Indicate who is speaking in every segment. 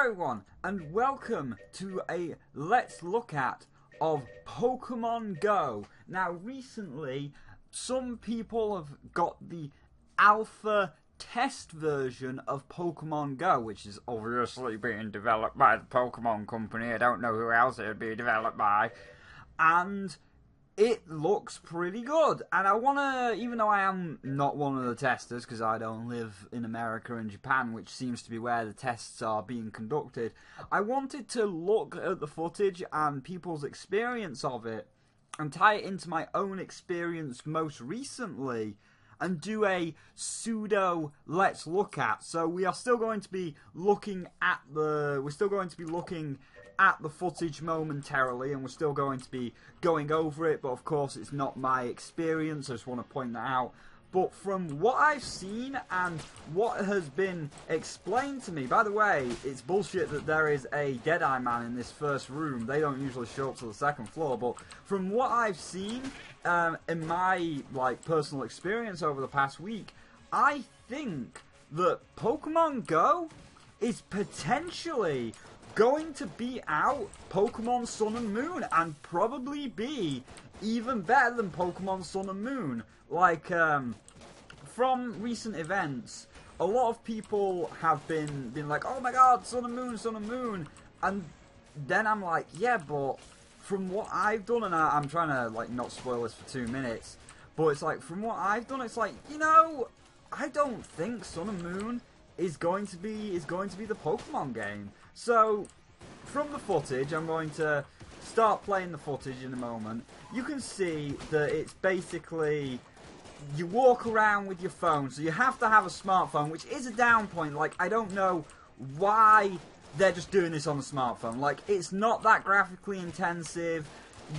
Speaker 1: everyone, and welcome to a Let's Look At of Pokemon Go. Now, recently, some people have got the alpha test version of Pokemon Go, which is obviously being developed by the Pokemon Company. I don't know who else it would be developed by. And it looks pretty good, and I want to, even though I am not one of the testers, because I don't live in America and Japan, which seems to be where the tests are being conducted, I wanted to look at the footage and people's experience of it, and tie it into my own experience most recently, and do a pseudo let's look at. So we are still going to be looking at the footage momentarily, and we're still going to be going over it, but of course it's not my experience. I just want to point that out. But from what I've seen and what has been explained to me, by the way, it's bullshit that there is a Deadeye Man in this first room. They don't usually show up to the second floor, but from what I've seen in my personal experience over the past week, I think that Pokemon Go is potentially going to beat out Pokemon Sun and Moon, and probably be even better than Pokemon Sun and Moon. From recent events, a lot of people have been like, oh my god, Sun and Moon, and then I'm like, yeah, but from what I've done, and I'm trying to not spoil this for 2 minutes, but it's like, from what I've done, it's like, you know, I don't think Sun and Moon is going to be the Pokemon game. So, from the footage, I'm going to start playing the footage in a moment. You can see that it's basically, you walk around with your phone, so you have to have a smartphone, which is a down point. I don't know why they're just doing this on a smartphone. It's not that graphically intensive.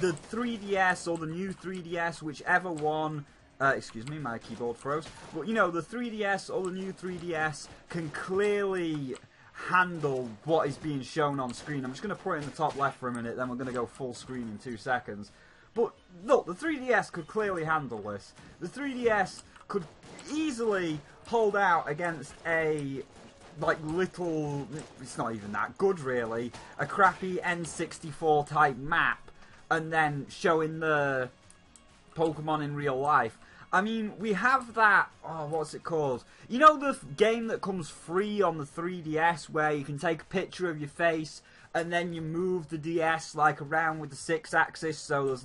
Speaker 1: The 3DS, or the new 3DS, whichever one, excuse me, my keyboard froze. But, you know, the 3DS or the new 3DS can clearly handle what is being shown on screen. I'm just going to put it in the top left for a minute, then we're going to go full screen in 2 seconds. But, look, the 3DS could clearly handle this. The 3DS could easily hold out against a, little, it's not even that good, really, a crappy N64 type map, and then showing the Pokemon in real life. I mean, we have that, what's it called? You know the game that comes free on the 3DS where you can take a picture of your face and then you move the DS around with the 6-axis, so there's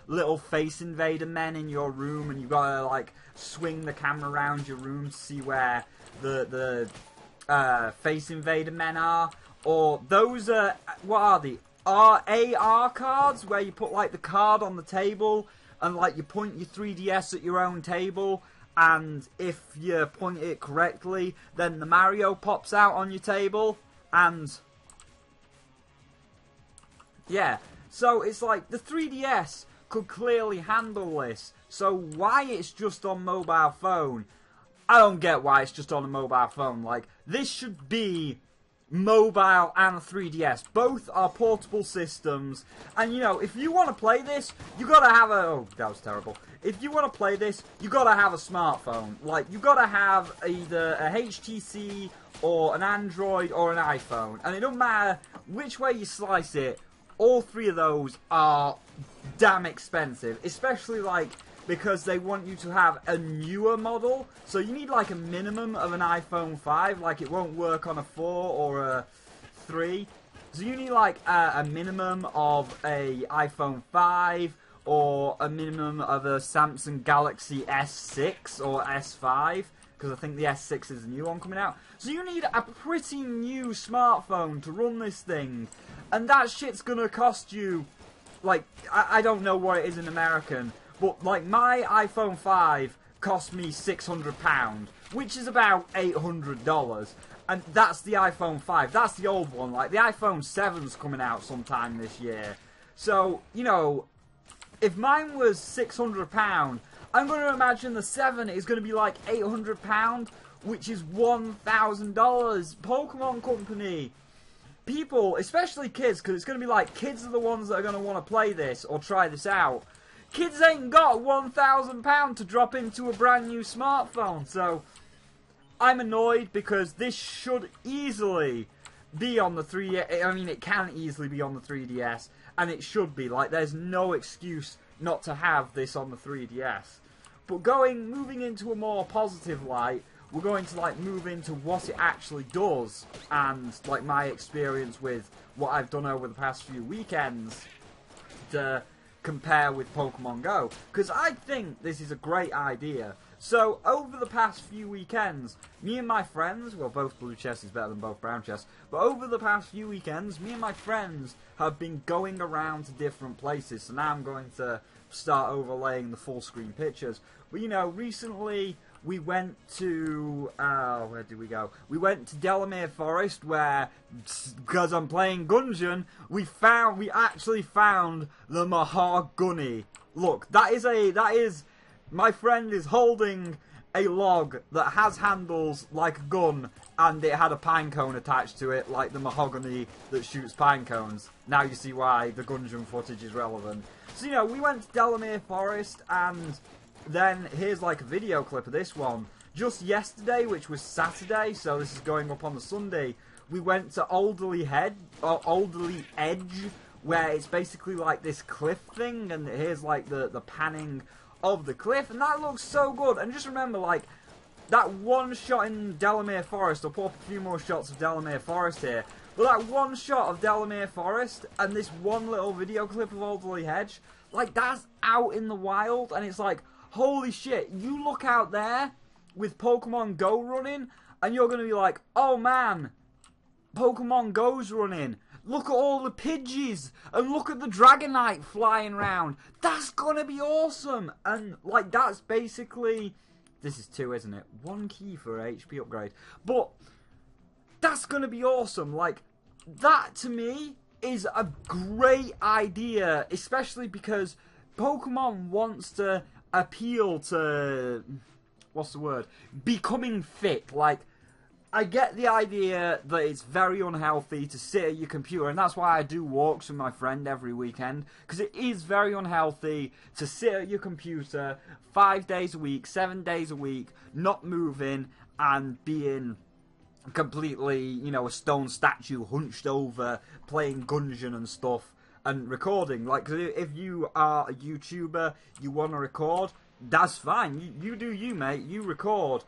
Speaker 1: little Face Invader men in your room, and you've got to swing the camera around your room to see where the Face Invader men are. Or those are, what are they? AR cards, where you put the card on the table, and you point your 3DS at your own table, and if you point it correctly, then the Mario pops out on your table, and yeah. So it's the 3DS could clearly handle this. So why it's just on mobile phone, I don't get why it's just on a mobile phone. This should be mobile and 3DS. Both are portable systems, and you know, if you want to play this, you gotta have a, oh, that was terrible. If you want to play this, you gotta have a smartphone. You gotta have either a HTC or an Android or an iPhone, and it don't matter which way you slice it, all three of those are damn expensive, especially because they want you to have a newer model. So you need a minimum of an iPhone 5. It won't work on a 4 or a 3. So you need a minimum of a iPhone 5, or a minimum of a Samsung Galaxy S6 or S5, because I think the S6 is the new one coming out. So you need a pretty new smartphone to run this thing, and that shit's gonna cost you, I don't know what it is in American, but my iPhone 5 cost me £600, which is about $800. And that's the iPhone 5. That's the old one. The iPhone 7's coming out sometime this year. So, you know, if mine was £600, I'm going to imagine the 7 is going to be £800, which is $1,000. Pokemon Company. People, especially kids, because it's going to be kids are the ones that are going to want to play this or try this out. Kids ain't got £1,000 to drop into a brand new smartphone, so I'm annoyed because this should easily be on the 3DS. I mean, it can easily be on the 3DS, and it should be. Like, there's no excuse not to have this on the 3DS. But moving into a more positive light, we're going to like move into what it actually does, and like my experience with what I've done over the past few weekends to compare with Pokemon Go, because I think this is a great idea. So over the past few weekends, me and my friends, well, both blue chests is better than both brown chests, but over the past few weekends, me and my friends have been going around to different places. So now I'm going to start overlaying the full screen pictures. But you know, recently we went to, where did we go? We went to Delamere Forest, where, because I'm playing Gungeon, we actually found the Mahogany. Look, that is, my friend is holding a log that has handles like a gun, and it had a pine cone attached to it, like the mahogany that shoots pine cones. Now you see why the Gungeon footage is relevant. So, you know, we went to Delamere Forest, and then here's like a video clip of this one. Just yesterday, which was Saturday, so this is going up on the Sunday, we went to Alderley Edge, where it's basically like this cliff thing, and here's like the panning of the cliff, and that looks so good. And just remember, like, that one shot in Delamere Forest, I'll put up a few more shots of Delamere Forest here, but that one shot of Delamere Forest and this one little video clip of Alderley Edge, like, that's out in the wild, and it's like, holy shit, you look out there with Pokemon Go running, and you're going to be like, oh man, Pokemon Go's running. Look at all the Pidgeys, and look at the Dragonite flying around. That's going to be awesome. And, like, that's basically, this is 2, isn't it? 1 key for HP upgrade. But that's going to be awesome. Like, that to me is a great idea, especially because Pokemon wants to appeal to, what's the word, becoming fit. Like, I get the idea that it's very unhealthy to sit at your computer, and that's why I do walks with my friend every weekend, because it is very unhealthy to sit at your computer 5 days a week, 7 days a week, not moving, and being completely, you know, a stone statue hunched over, playing Gungeon and stuff, and recording. Like, if you are a YouTuber, you want to record, that's fine. You do you, mate. You record.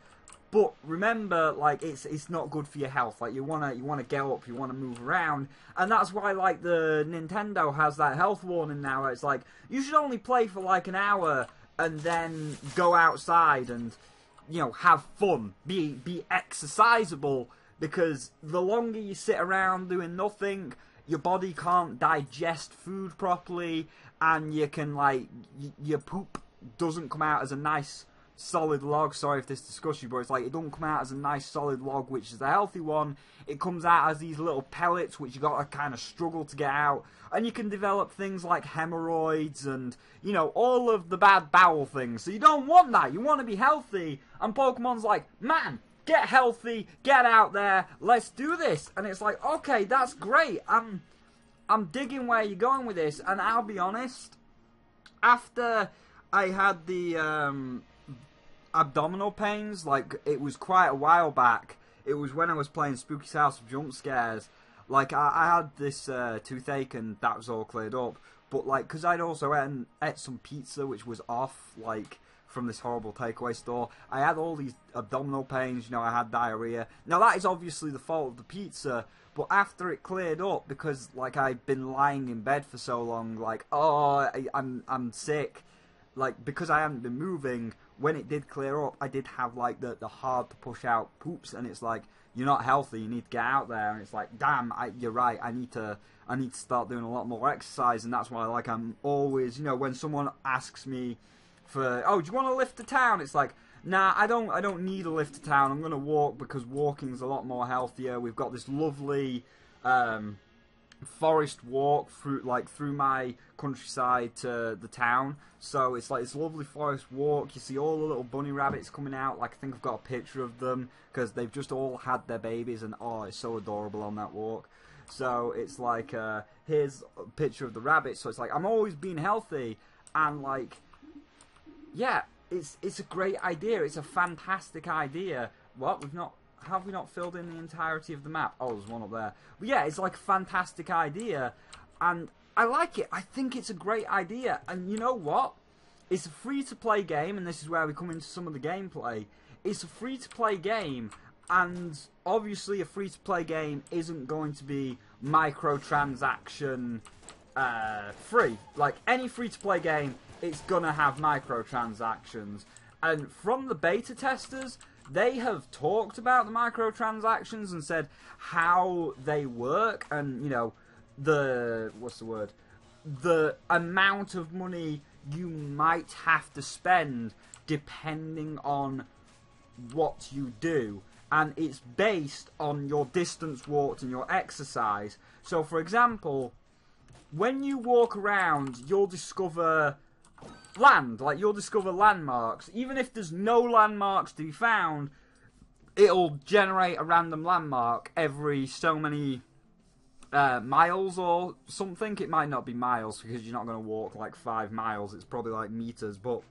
Speaker 1: But remember, like, it's not good for your health. Like, you wanna get up, you wanna move around, and that's why, like, the Nintendo has that health warning now. Where it's like, you should only play for like an hour and then go outside and, you know, have fun, be exercisable, because the longer you sit around doing nothing, your body can't digest food properly, and you can, like, your poop doesn't come out as a nice solid log. Sorry if this disgusts you, but it's like, it don't come out as a nice solid log, which is a healthy one. It comes out as these little pellets, which you got to kind of struggle to get out, and you can develop things like hemorrhoids and, you know, all of the bad bowel things. So you don't want that. You want to be healthy, and Pokemon's like, man, get healthy, get out there, let's do this. And it's like, okay, that's great. I'm digging where you're going with this, and I'll be honest, after I had the abdominal pains, like, it was quite a while back. It was when I was playing Spooky's House of Jump Scares. Like, I had this toothache, and that was all cleared up. But, like, because I'd also ate some pizza, which was off, like, from this horrible takeaway store, I had all these abdominal pains, you know, I had diarrhea. Now, that is obviously the fault of the pizza, but after it cleared up, because, like, I'd been lying in bed for so long, like, oh, I'm sick, like, because I hadn't been moving, when it did clear up, I did have, like, the hard to push out poops, and it's like, you're not healthy, you need to get out there, and it's like, damn, you're right, I need to start doing a lot more exercise. And that's why, like, I'm always, you know, when someone asks me for, oh, do you want to lift to town, it's like, nah, I don't need a lift to town, I'm gonna walk, because walking's a lot more healthier. We've got this lovely forest walk through my countryside to the town, so it's like this lovely forest walk. You see all the little bunny rabbits coming out, like, I think I've got a picture of them, because they've just all had their babies, and oh, it's so adorable on that walk. So it's like, here's a picture of the rabbits, so it's like, I'm always being healthy, and, like, yeah, it's a great idea, it's a fantastic idea. What, we've not have we not filled in the entirety of the map? Oh, there's one up there. But yeah, it's like a fantastic idea, and I like it. I think it's a great idea, and you know what? It's a free-to-play game, and this is where we come into some of the gameplay. It's a free-to-play game, and obviously a free-to-play game isn't going to be microtransaction free. Like any free-to-play game, it's gonna have microtransactions. And from the beta testers, they have talked about the microtransactions and said how they work, and you know, the amount of money you might have to spend depending on what you do. And it's based on your distance walked and your exercise. So for example, when you walk around, you'll discover land, like you'll discover landmarks. Even if there's no landmarks to be found, it'll generate a random landmark every so many miles or something. It might not be miles because you're not going to walk like 5 miles, it's probably like meters, but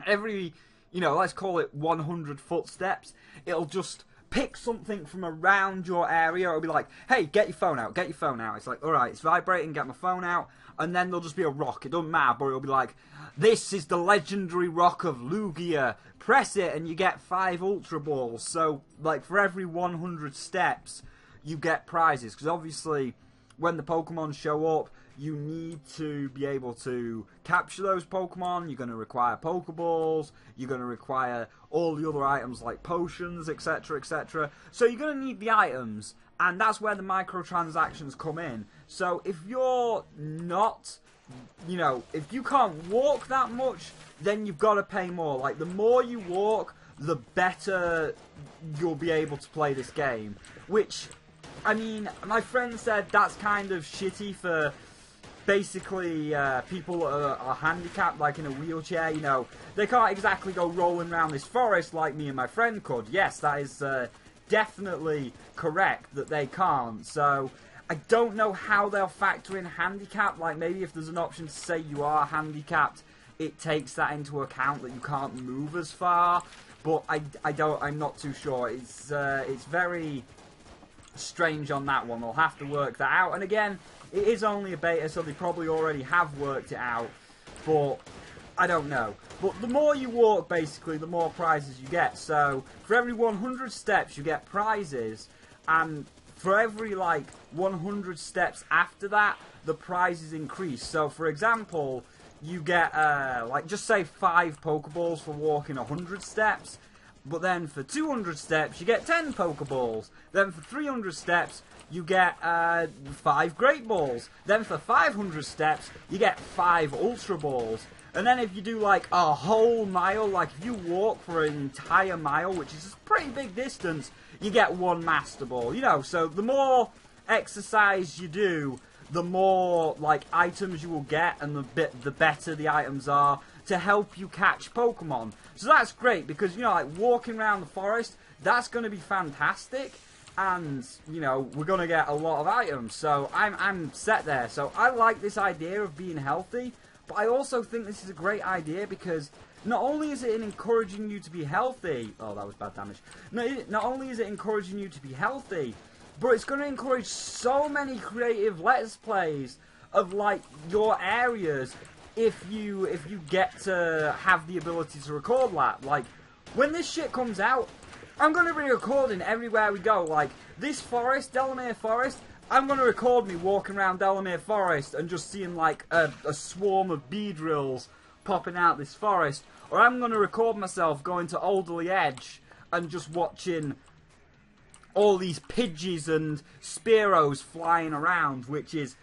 Speaker 1: every, you know, let's call it 100 footsteps, it'll just pick something from around your area. It'll be like, hey, get your phone out, get your phone out. It's like, alright, it's vibrating, get my phone out, and then there'll just be a rock, it doesn't matter, but it'll be like, this is the legendary rock of Lugia, press it and you get 5 Ultra Balls. So, like, for every 100 steps, you get prizes, because obviously, when the Pokemon show up, you need to be able to capture those Pokemon. You're going to require Pokeballs, you're going to require all the other items like potions, etc, etc. So you're going to need the items, and that's where the microtransactions come in. So if you're not, you know, if you can't walk that much, then you've got to pay more. Like, the more you walk, the better you'll be able to play this game. Which, I mean, my friend said that's kind of shitty for basically people that are handicapped, like in a wheelchair. You know, they can't exactly go rolling around this forest like me and my friend could. Yes, that is definitely correct that they can't. So I don't know how they'll factor in handicap. Like, maybe if there's an option to say you are handicapped, it takes that into account that you can't move as far. But I'm not too sure. It's very strange on that one. They'll have to work that out. And again, it is only a beta, so they probably already have worked it out. But I don't know. But the more you walk, basically, the more prizes you get. So for every 100 steps, you get prizes, and for every like 100 steps after that, the prizes increase. So for example, you get like, just say 5 Pokeballs for walking 100 steps. But then for 200 steps, you get 10 Pokeballs. Then for 300 steps, you get 5 Great Balls. Then for 500 steps, you get 5 Ultra Balls. And then if you do like a whole mile, like if you walk for an entire mile, which is a pretty big distance, you get 1 Master Ball. You know, so the more exercise you do, the more like items you will get, and the better the items are to help you catch Pokemon. So that's great, because, you know, like walking around the forest, that's going to be fantastic, and, you know, we're going to get a lot of items. So I'm set there. So I like this idea of being healthy, but I also think this is a great idea because not only is it encouraging you to be healthy, oh, that was bad damage. Not only is it encouraging you to be healthy, but it's going to encourage so many creative Let's Plays of, like, your areas if you get to have the ability to record that. Like, when this shit comes out, I'm going to be recording everywhere we go. Like, this forest, Delamere Forest, I'm going to record me walking around Delamere Forest and just seeing, like, a swarm of Beedrills popping out this forest. Or I'm going to record myself going to Alderley Edge and just watching all these Pidgeys and Spearows flying around, which is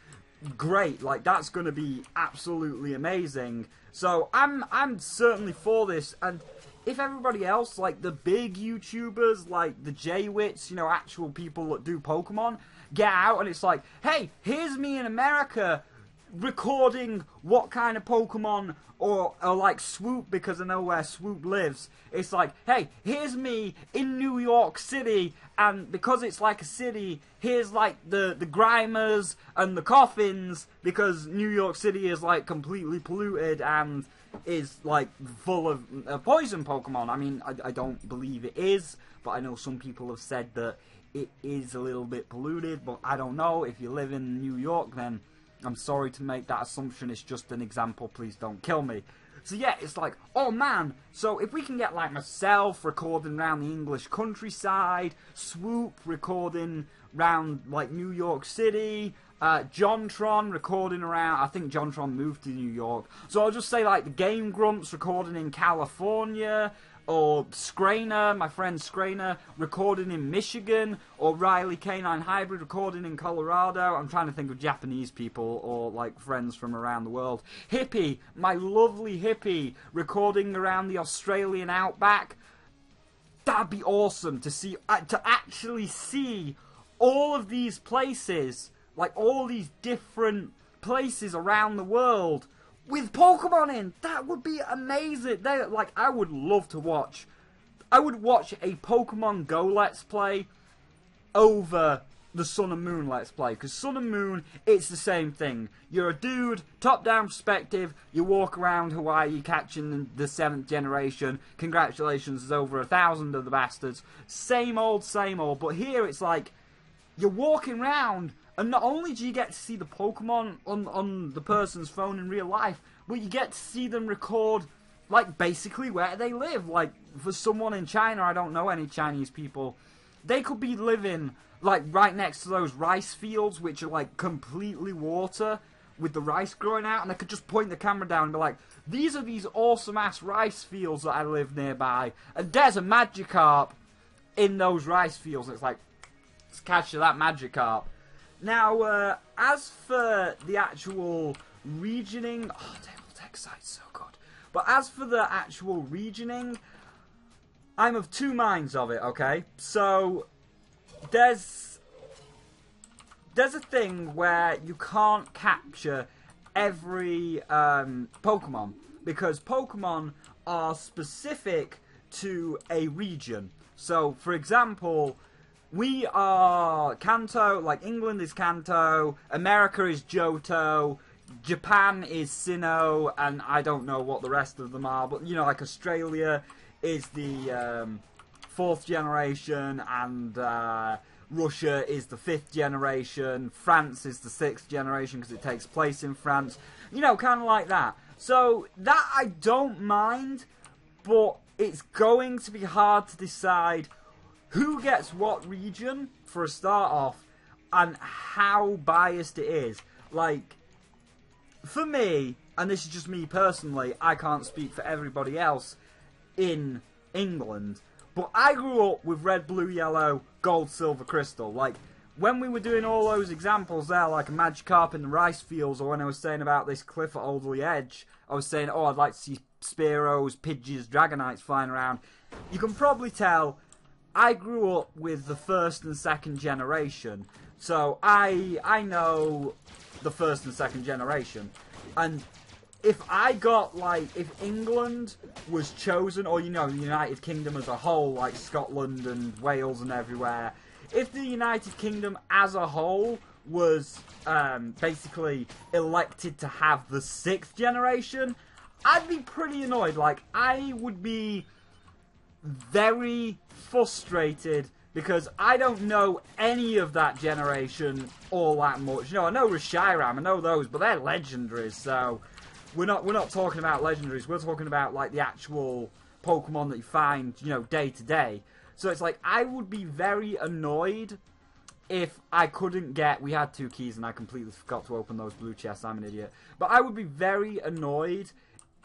Speaker 1: great. Like, that's going to be absolutely amazing. So I'm certainly for this, and if everybody else, like the big YouTubers, like the J-Wits, you know, actual people that do Pokemon, get out and it's like, hey, here's me in America recording what kind of Pokemon, or like Swoop, because I know where Swoop lives. It's like, hey, here's me in New York City, and because it's like a city, here's like the Grimers and the Coffins, because New York City is like completely polluted, and is like full of poison Pokemon. I mean, I don't believe it is, but I know some people have said that it is a little bit polluted, but I don't know. If you live in New York, then I'm sorry to make that assumption. It's just an example. Please don't kill me. So yeah, it's like, oh man, so if we can get like myself recording around the English countryside, Swoop recording around like New York City, Jontron recording around, I think Jontron moved to New York, so I'll just say like the Game Grumps recording in California, or Scrainer, my friend Scrainer, recording in Michigan, or Riley Canine Hybrid recording in Colorado. I'm trying to think of Japanese people, or like friends from around the world. Hippie, my lovely Hippie, recording around the Australian outback. That'd be awesome to see, to actually see all of these places, like all these different places around the world, with Pokemon in. That would be amazing. Like, I would love to watch. I would watch a Pokemon Go Let's Play over the Sun and Moon Let's Play. Because Sun and Moon, it's the same thing. You're a dude, top-down perspective, you walk around Hawaii catching the 7th generation. Congratulations, there's over 1,000 of the bastards. Same old, same old. But here it's like, you're walking around, and not only do you get to see the Pokemon on the person's phone in real life, but you get to see them record, like, basically where they live. Like, for someone in China, I don't know any Chinese people, they could be living, like, right next to those rice fields, which are, like, completely water, with the rice growing out, and they could just point the camera down and be like, these are these awesome-ass rice fields that I live nearby, and there's a Magikarp in those rice fields, and it's like, let's catch that Magikarp. Now, as for the actual regioning, oh, Table Site's so good. But as for the actual regioning, I'm of two minds of it, okay? So, there's a thing where you can't capture every Pokemon, because Pokemon are specific to a region. So, for example, we are Kanto, like England is Kanto, America is Johto, Japan is Sinnoh, and I don't know what the rest of them are, but you know, like Australia is the 4th generation, and Russia is the 5th generation, France is the 6th generation because it takes place in France, you know, kind of like that. So that I don't mind, but it's going to be hard to decide who gets what region for a start off, and how biased it is. Like, for me, and this is just me personally, I can't speak for everybody else in England, but I grew up with red, blue, yellow, gold, silver, crystal. Like, when we were doing all those examples there, like a Magikarp in the rice fields, or when I was saying about this cliff at Alderley Edge, I was saying, oh, I'd like to see Spearows, Pidgeys, Dragonites flying around. You can probably tell I grew up with the 1st and 2nd generation, so I know the 1st and 2nd generation, and if I got, like, if England was chosen, or, you know, the United Kingdom as a whole, like Scotland and Wales and everywhere, if the United Kingdom as a whole was basically elected to have the 6th generation, I'd be pretty annoyed. Like, I would be very frustrated because I don't know any of that generation all that much. You know, I know Reshiram, I know those, but they're legendaries, so we're not talking about legendaries. We're talking about like the actual Pokemon that you find, you know, day to day. So it's like I would be very annoyed if I couldn't get. We had 2 keys and I completely forgot to open those blue chests. I'm an idiot. But I would be very annoyed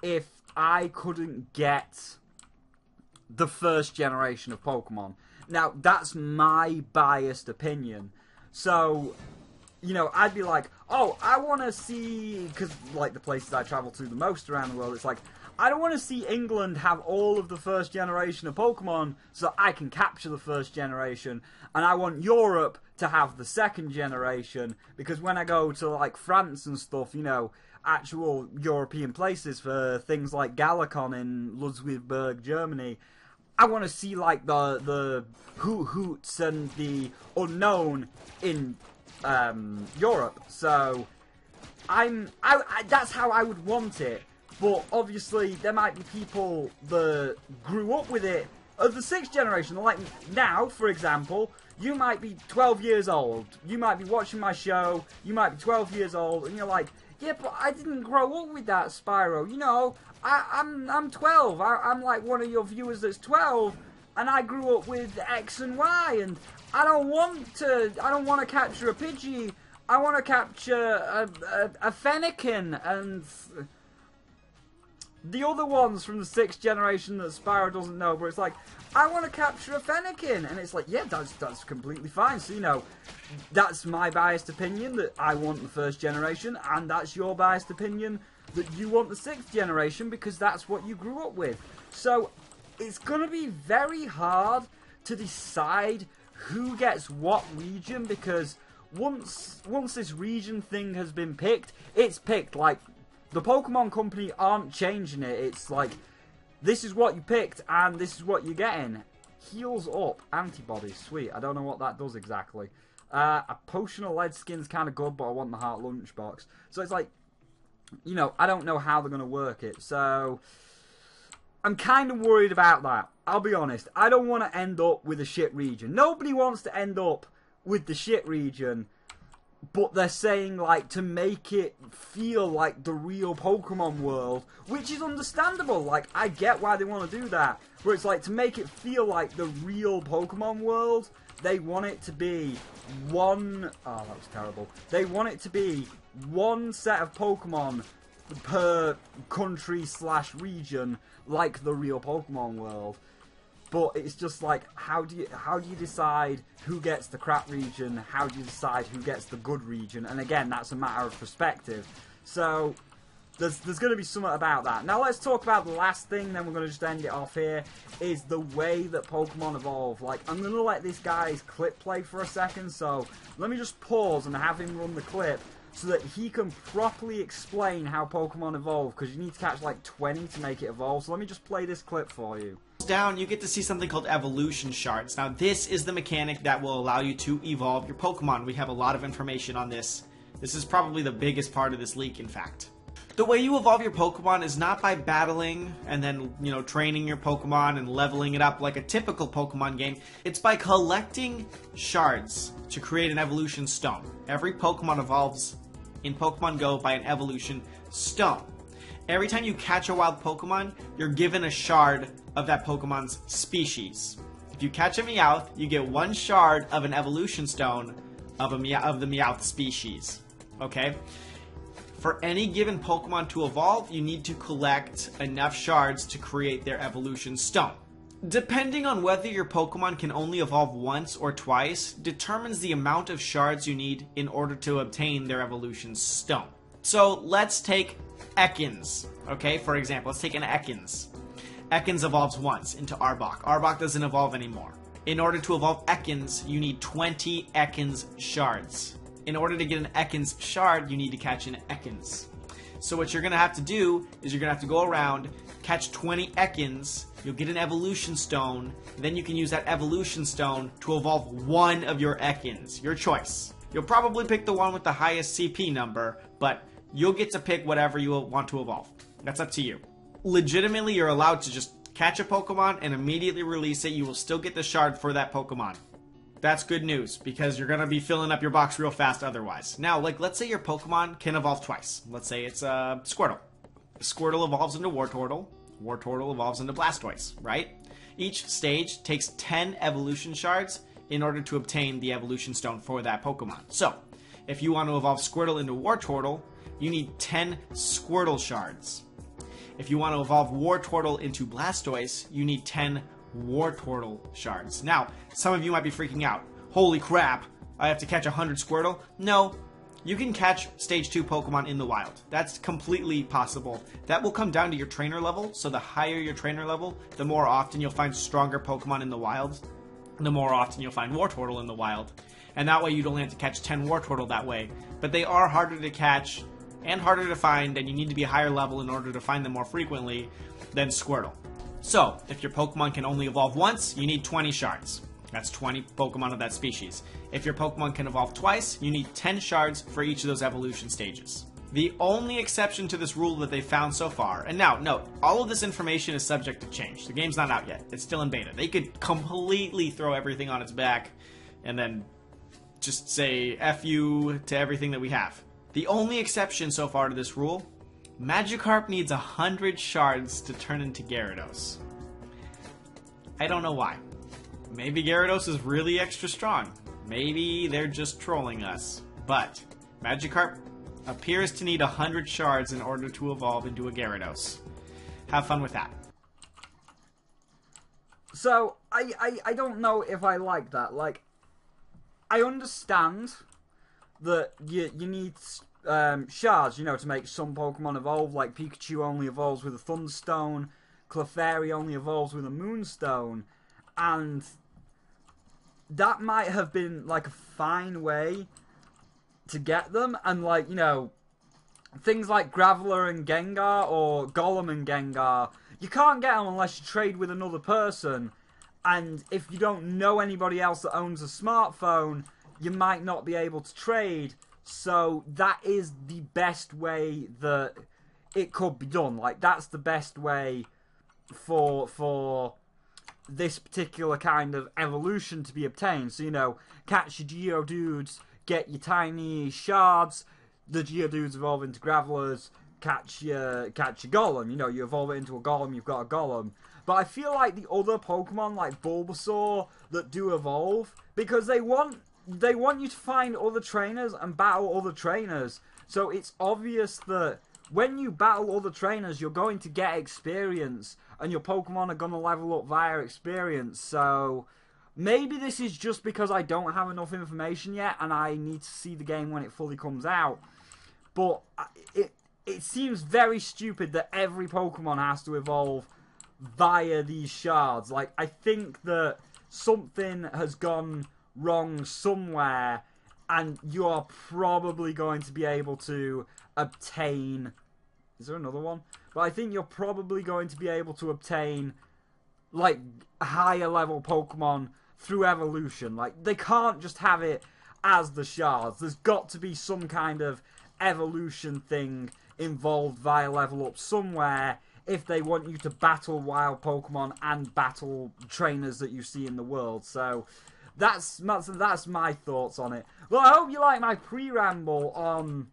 Speaker 1: if I couldn't get the 1st generation of Pokemon. Now, that's my biased opinion. So, you know, I'd be like, oh, I want to see, because, like, the places I travel to the most around the world, it's like, I don't want to see England have all of the 1st generation of Pokemon so I can capture the 1st generation, and I want Europe to have the 2nd generation, because when I go to, like, France and stuff, you know, actual European places for things like Galacon in Ludwigsburg, Germany, I want to see, like, the Hoots and the Unknown in Europe. So, that's how I would want it. But obviously, there might be people that grew up with it of the 6th generation. Like now, for example, you might be 12 years old. You might be watching my show. You might be 12 years old, and you're like, yeah, but I didn't grow up with that, Spyro. You know, I'm 12. I'm like one of your viewers that's 12, and I grew up with X and Y, and I don't want to capture a Pidgey. I want to capture a Fennekin, and the other ones from the 6th generation that Spyro doesn't know, but it's like, I want to capture a Fennekin, and it's like, yeah, that's completely fine. So, you know, that's my biased opinion that I want the 1st generation, and that's your biased opinion that you want the 6th generation because that's what you grew up with. So, it's going to be very hard to decide who gets what region, because once this region thing has been picked, it's picked. Like, the Pokemon Company aren't changing it. It's like, this is what you picked, and this is what you're getting. Heals up. Antibodies. Sweet. I don't know what that does exactly. A potion of lead skin's kind of good, but I want the heart lunchbox. So it's like, you know, I don't know how they're going to work it. So I'm kind of worried about that. I'll be honest. I don't want to end up with a shit region. Nobody wants to end up with the shit region. But they're saying, like, to make it feel like the real Pokemon world, which is understandable. Like, I get why they want to do that. Where it's like, to make it feel like the real Pokemon world, they want it to be one... Oh, that was terrible. They want it to be one set of Pokemon per country/region, like the real Pokemon world. But it's just like, how do you decide who gets the crap region? How do you decide who gets the good region? And again, that's a matter of perspective. So there's going to be something about that. Now let's talk about the last thing, then we're going to just end it off here, is the way that Pokemon evolve. Like, I'm going to let this guy's clip play for a second, so let me just pause and have him run the clip so that he can properly explain how Pokemon evolve, because you need to catch like 20 to make it evolve. So let me just play this clip for you.
Speaker 2: Down, you get to see something called evolution shards. Now this is the mechanic that will allow you to evolve your Pokemon. We have a lot of information on this. This is probably the biggest part of this leak, in fact. The way you evolve your Pokemon is not by battling and then, you know, training your Pokemon and leveling it up like a typical Pokemon game. It's by collecting shards to create an evolution stone. Every Pokemon evolves in Pokemon Go by an evolution stone. Every time you catch a wild Pokemon, you're given a shard of that Pokemon's species. If you catch a Meowth, you get one shard of an evolution stone of the Meowth species. Okay? For any given Pokemon to evolve, you need to collect enough shards to create their evolution stone. Depending on whether your Pokemon can only evolve once or twice, determines the amount of shards you need in order to obtain their evolution stone. So let's take Ekans, okay, for example. Let's take an Ekans. Ekans evolves once into Arbok. Arbok doesn't evolve anymore. In order to evolve Ekans, you need 20 Ekans shards. In order to get an Ekans shard, you need to catch an Ekans. So what you're going to have to do is you're going to have to go around, catch 20 Ekans, you'll get an evolution stone, then you can use that evolution stone to evolve one of your Ekans. Your choice. You'll probably pick the one with the highest CP number, but you'll get to pick whatever you want to evolve. That's up to you. Legitimately, you're allowed to just catch a Pokemon and immediately release it. You will still get the shard for that Pokemon. That's good news, because you're going to be filling up your box real fast otherwise. Now, like, let's say your Pokemon can evolve twice. Let's say it's Squirtle. Squirtle evolves into Wartortle. Wartortle evolves into Blastoise, right? Each stage takes 10 evolution shards in order to obtain the evolution stone for that Pokemon. So, if you want to evolve Squirtle into Wartortle, you need 10 Squirtle shards. If you want to evolve Wartortle into Blastoise, you need 10 Wartortle shards. Now, some of you might be freaking out. Holy crap, I have to catch 100 Squirtle? No, you can catch Stage 2 Pokemon in the wild. That's completely possible. That will come down to your trainer level, so the higher your trainer level, the more often you'll find stronger Pokemon in the wild, the more often you'll find Wartortle in the wild. And that way you'd only have to catch 10 Wartortle that way. But they are harder to catch and harder to find, and you need to be a higher level in order to find them more frequently than Squirtle. So, if your Pokemon can only evolve once, you need 20 shards. That's 20 Pokemon of that species. If your Pokemon can evolve twice, you need 10 shards for each of those evolution stages. The only exception to this rule that they found so far, and now, note, all of this information is subject to change. The game's not out yet. It's still in beta. They could completely throw everything on its back and then just say F you to everything that we have. The only exception so far to this rule, Magikarp needs 100 shards to turn into Gyarados. I don't know why. Maybe Gyarados is really extra strong. Maybe they're just trolling us. But Magikarp appears to need 100 shards in order to evolve into a Gyarados. Have fun with that.
Speaker 1: So, I don't know if I like that. Like, I understand that you need shards, you know, to make some Pokemon evolve. Like, Pikachu only evolves with a Thunderstone, Clefairy only evolves with a Moonstone, and that might have been, like, a fine way to get them, and, like, you know, things like Graveler and Gengar, or Golem and Gengar, you can't get them unless you trade with another person, and if you don't know anybody else that owns a smartphone, you might not be able to trade, so that is the best way that it could be done. Like, that's the best way for this particular kind of evolution to be obtained. So, you know, catch your Geodudes, get your tiny shards, the Geodudes evolve into Gravelers, catch your Golem, you know, you evolve it into a Golem, you've got a Golem. But I feel like the other Pokemon, like Bulbasaur, that do evolve, because they want you to find other trainers and battle other trainers. So it's obvious that when you battle other trainers, you're going to get experience, and your Pokemon are going to level up via experience. So maybe this is just because I don't have enough information yet, and I need to see the game when it fully comes out. But it seems very stupid that every Pokemon has to evolve via these shards. Like, I think that something has gone wrong somewhere, and you are probably going to be able to obtain... Is there another one? But I think you're probably going to be able to obtain, like, higher level Pokemon through evolution. Like, they can't just have it as the shards. There's got to be some kind of evolution thing involved via level up somewhere if they want you to battle wild Pokemon and battle trainers that you see in the world. So that's my thoughts on it. Well, I hope you like my pre-ramble on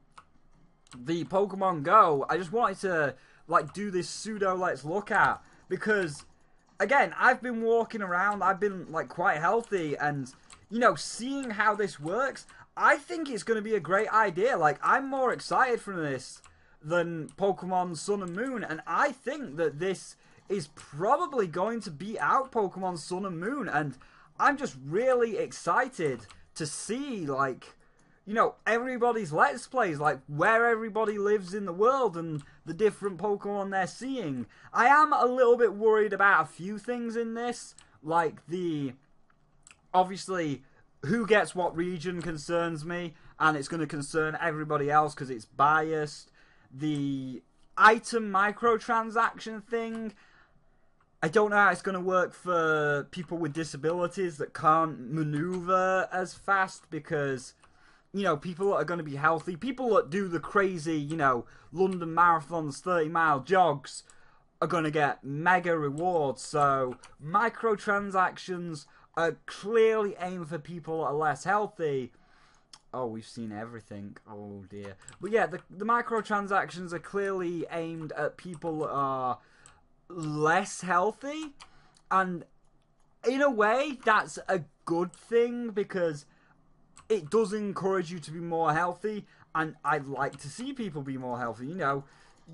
Speaker 1: the Pokemon Go. I just wanted to, like, do this pseudo let's look at, because again, I've been walking around, I've been, like, quite healthy, and, you know, seeing how this works, I think it's going to be a great idea. Like, I'm more excited from this than Pokemon Sun and Moon, and I think that this is probably going to beat out Pokemon Sun and Moon, and I'm just really excited to see, like, you know, everybody's Let's Plays, like, where everybody lives in the world and the different Pokemon they're seeing. I am a little bit worried about a few things in this, like obviously, who gets what region concerns me, and it's going to concern everybody else because it's biased. The item microtransaction thing, I don't know how it's going to work for people with disabilities that can't maneuver as fast, because, you know, people that are going to be healthy, people that do the crazy, you know, London marathons, 30-mile jogs, are going to get mega rewards. So microtransactions are clearly aimed for people that are less healthy. Oh, we've seen everything. Oh, dear. But yeah, the microtransactions are clearly aimed at people that are less healthy. And in a way, that's a good thing, because it does encourage you to be more healthy. And I'd like to see people be more healthy. You know,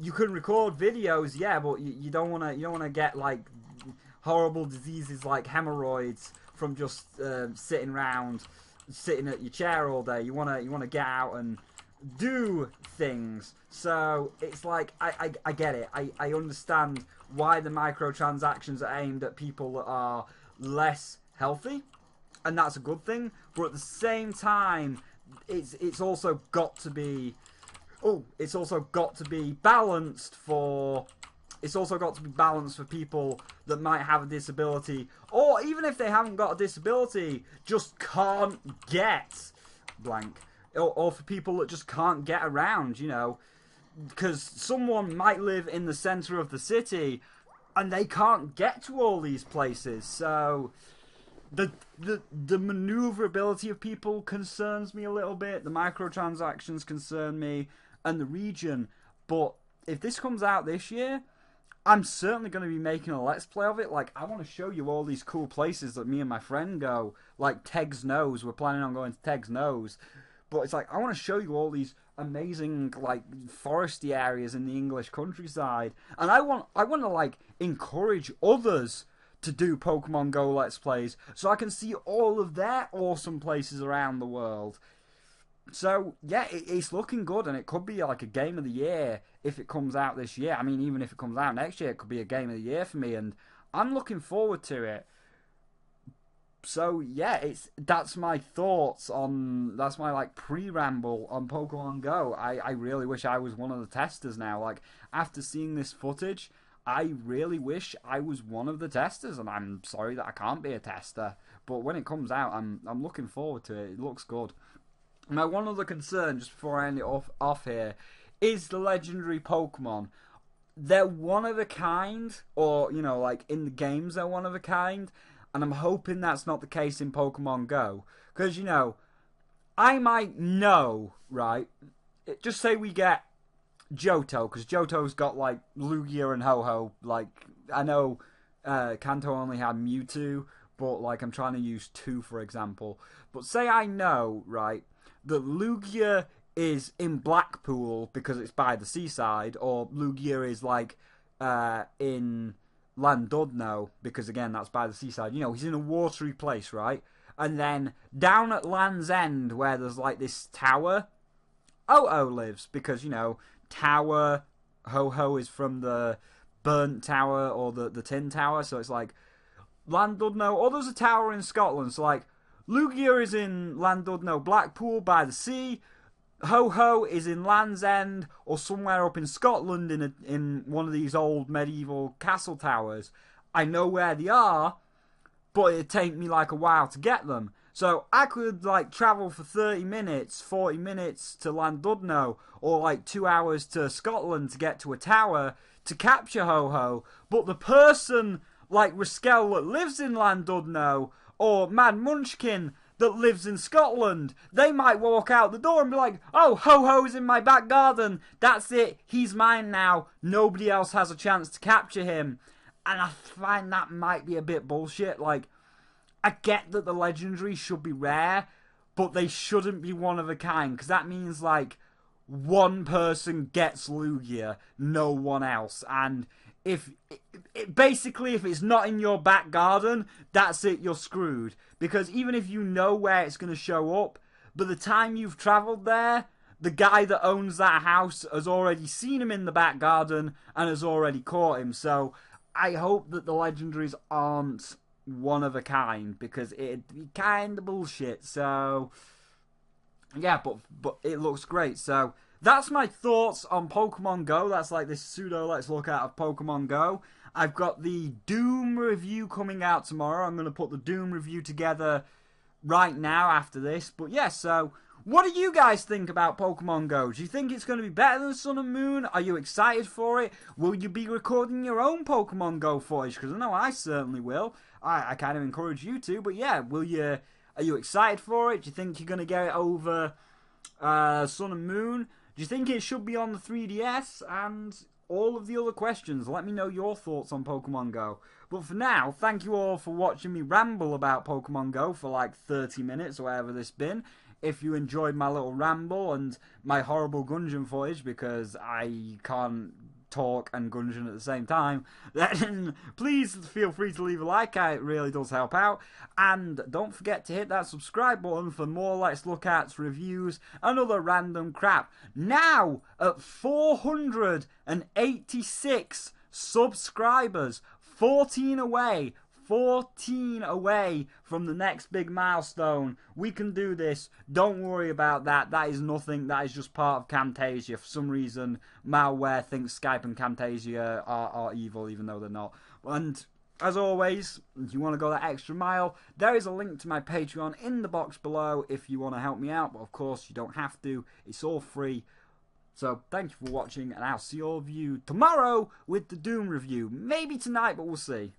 Speaker 1: you can record videos, yeah, but you don't want to get, like, horrible diseases like hemorrhoids from just sitting at your chair all day. You want to get out and do things. So it's like, I get it. I understand why the microtransactions are aimed at people that are less healthy, and that's a good thing. But at the same time, it's also got to be balanced for people that might have a disability, or even if they haven't got a disability, just can't get or for people that just can't get around, because someone might live in the center of the city and they can't get to all these places. So the maneuverability of people concerns me a little bit. The microtransactions concern me, and the region. But if this comes out this year, I'm certainly going to be making a Let's Play of it. Like, I want to show you all these cool places that me and my friend go. Like Teg's Nose. We're planning on going to Teg's Nose. But it's like, I want to show you all these amazing, like, foresty areas in the English countryside. And I want to, like, encourage others to do Pokemon Go Let's Plays so I can see all of their awesome places around the world. So, yeah, it's looking good, and it could be like a Game of the Year if it comes out this year. I mean, even if it comes out next year, it could be a Game of the Year for me, and I'm looking forward to it. So, yeah, that's my thoughts on, that's my, like, pre-ramble on Pokemon Go. I really wish I was one of the testers now. Like, after seeing this footage, I really wish I was one of the testers, and I'm sorry that I can't be a tester. But when it comes out, I'm looking forward to it. It looks good. Now, one other concern, just before I end it off here, is the legendary Pokemon. They're one of a kind, or, like, in the games they're one of a kind, and I'm hoping that's not the case in Pokemon Go. Because, I might know, right? Just say we get Johto, because Johto's got, like, Lugia and Ho-Ho. Like, I know Kanto only had Mewtwo, but, like, I'm trying to use 2, for example. But say I know, right, that Lugia is in Blackpool because it's by the seaside, or Lugia is, like, in Landudno because, again, that's by the seaside. He's in a watery place, right? And then down at Land's End, where there's, like, this tower, Oh-Oh lives because, Tower, Ho-Ho is from the Burnt Tower or the Tin Tower, so it's like Landudno, or there's a tower in Scotland, so, like, Lugia is in Landudno, Blackpool by the sea. Ho-Ho is in Land's End or somewhere up in Scotland in one of these old medieval castle towers. I know where they are, but it'd take me like a while to get them. So I could, like, travel for 30 minutes, 40 minutes to Landudno, or like 2 hours to Scotland to get to a tower to capture Ho-Ho. But the person like Raskel that lives in Landudno, or Mad Munchkin that lives in Scotland, they might walk out the door and be like, oh, Ho-Ho's in my back garden. That's it. He's mine now. Nobody else has a chance to capture him. And I find that might be a bit bullshit. Like, I get that the legendaries should be rare, but they shouldn't be one of a kind, because that means, like, one person gets Lugia, no one else. And if it's not in your back garden, that's it, you're screwed. Because even if you know where it's going to show up, by the time you've travelled there, the guy that owns that house has already seen him in the back garden and has already caught him. So I hope that the legendaries aren't one of a kind, because it'd be kind of bullshit. So yeah, but it looks great. So that's my thoughts on Pokemon Go. That's like this pseudo let's look at of Pokemon Go. I've got the Doom review coming out tomorrow. I'm going to put the Doom review together right now after this. But yeah, so what do you guys think about Pokemon Go? Do you think it's going to be better than Sun and Moon? Are you excited for it? Will you be recording your own Pokemon Go footage? Because I know I certainly will. I kind of encourage you to. But yeah, are you excited for it? Do you think you're going to get it over Sun and Moon? Do you think it should be on the 3DS? And all of the other questions. Let me know your thoughts on Pokemon Go. But for now, thank you all for watching me ramble about Pokemon Go for like 30 minutes or whatever this been. If you enjoyed my little ramble and my horrible Gungeon footage, because I can't talk and Gungeon at the same time, then please feel free to leave a like. It really does help out. And don't forget to hit that subscribe button for more Let's Look At's reviews and other random crap. Now at 486 subscribers, 14 away from the next big milestone. We can do this. Don't worry about that. That is nothing. That is just part of Camtasia. For some reason, malware thinks Skype and Camtasia are evil, even though they're not. And as always, if you want to go that extra mile, there is a link to my Patreon in the box below if you want to help me out. But of course, you don't have to. It's all free. So thank you for watching, and I'll see all of you tomorrow with the Doom review. Maybe tonight, but we'll see.